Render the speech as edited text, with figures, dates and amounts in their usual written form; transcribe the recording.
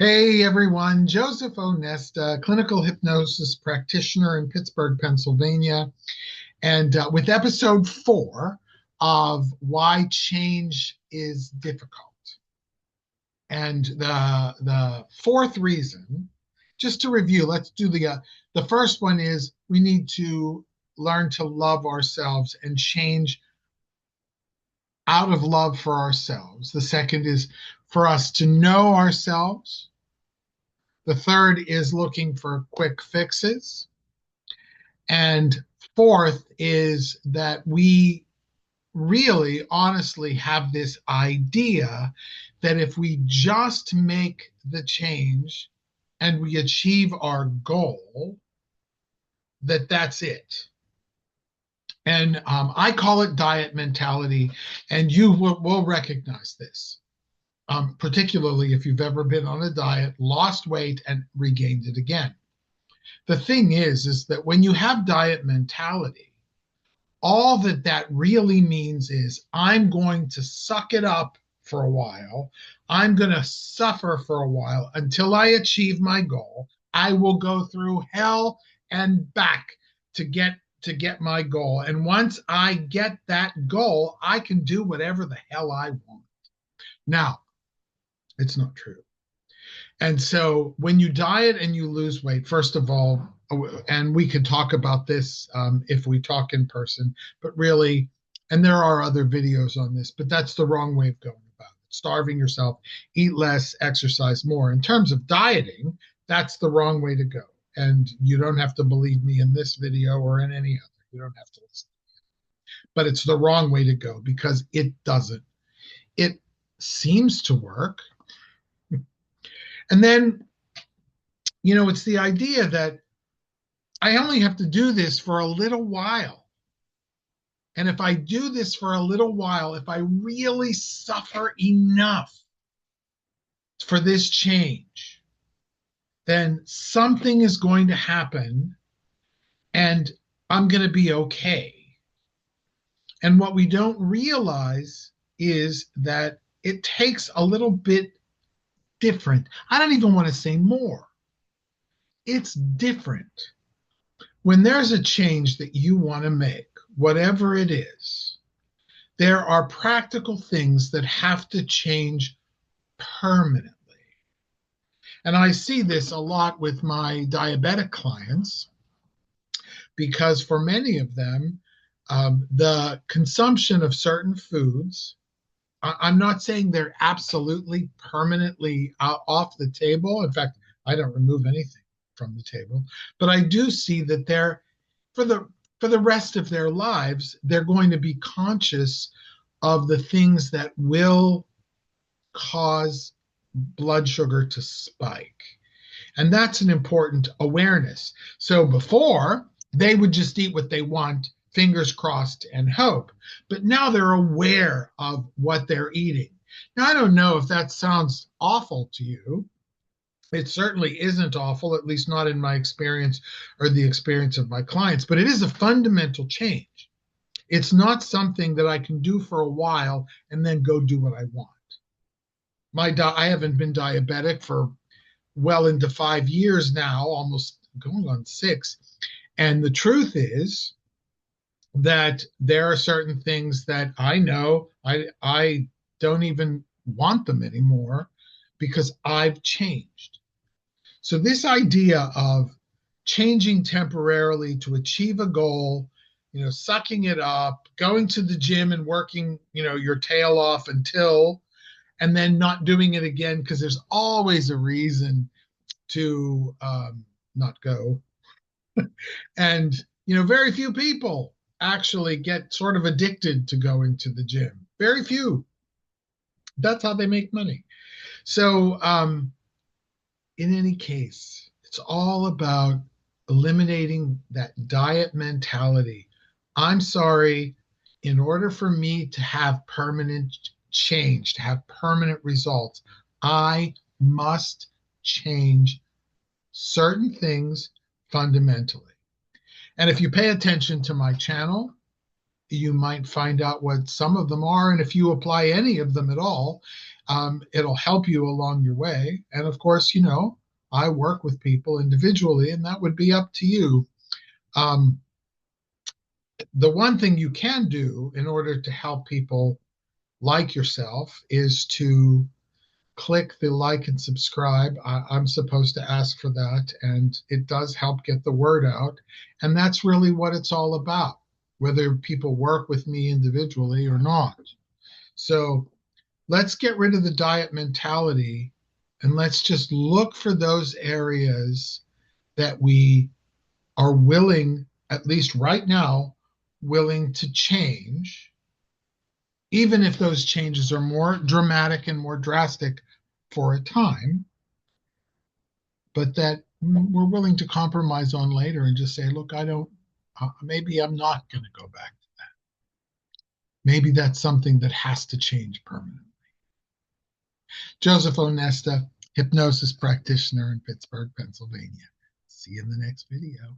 Hey everyone, Joseph Onesta, clinical hypnosis practitioner in Pittsburgh, Pennsylvania, and with episode 4 of Why Change is Difficult. And the fourth reason, just to review, let's do the first one is we need to learn to love ourselves and change out of love for ourselves. The second is for us to know ourselves. The third is looking for quick fixes. And fourth is that we really honestly have this idea that if we just make the change and we achieve our goal, that that's it. And I call it diet mentality, and you will recognize this, particularly if you've ever been on a diet, lost weight, and regained it again. The thing is that when you have diet mentality, all that really means is I'm going to suck it up for a while. I'm going to suffer for a while until I achieve my goal. I will go through hell and back to get my goal. And once I get that goal, I can do whatever the hell I want. Now, it's not true. And so when you diet and you lose weight, first of all, and we could talk about this if we talk in person, but really, and there are other videos on this, but that's the wrong way of going about it. Starving yourself, eat less, exercise more. In terms of dieting, that's the wrong way to go. And you don't have to believe me in this video or in any other. You don't have to listen. But it's the wrong way to go because it doesn't. It seems to work. And then, it's the idea that I only have to do this for a little while. And if I do this for a little while, if I really suffer enough for this change, then something is going to happen and I'm going to be okay. And what we don't realize is that it takes a little bit different. I don't even want to say more. It's different. When there's a change that you want to make, whatever it is, there are practical things that have to change permanently. And I see this a lot with my diabetic clients because for many of them, the consumption of certain foods, I'm not saying they're absolutely permanently off the table. In fact, I don't remove anything from the table, but I do see that they're for the rest of their lives, they're going to be conscious of the things that will cause blood sugar to spike. And that's an important awareness. So before, they would just eat what they want, fingers crossed, and hope. But now they're aware of what they're eating. Now, I don't know if that sounds awful to you. It certainly isn't awful, at least not in my experience or the experience of my clients, but it is a fundamental change. It's not something that I can do for a while and then go do what I want. I haven't been diabetic for well into 5 years now, almost going on 6. And the truth is that there are certain things that I know I don't even want them anymore because I've changed. So this idea of changing temporarily to achieve a goal, sucking it up, going to the gym and working, your tail off until, and then not doing it again because there's always a reason to not go. And, very few people actually get sort of addicted to going to the gym. Very few. That's how they make money. So, in any case, it's all about eliminating that diet mentality. I'm sorry, in order for me to have permanent change, to have permanent results, I must change certain things fundamentally. And if you pay attention to my channel, you might find out what some of them are. And if you apply any of them at all, It'll help you along your way. And of course, I work with people individually, and that would be up to you. Um, the one thing you can do in order to help people like yourself is to click the like and subscribe. I'm supposed to ask for that, and it does help get the word out. And that's really what it's all about, whether people work with me individually or not. So let's get rid of the diet mentality and let's just look for those areas that we are willing, at least right now, willing to change, even if those changes are more dramatic and more drastic for a time, but that we're willing to compromise on later and just say, look, I don't, maybe I'm not going to go back to that. Maybe that's something that has to change permanently. Joseph Onesta, hypnosis practitioner in Pittsburgh, Pennsylvania. See you in the next video.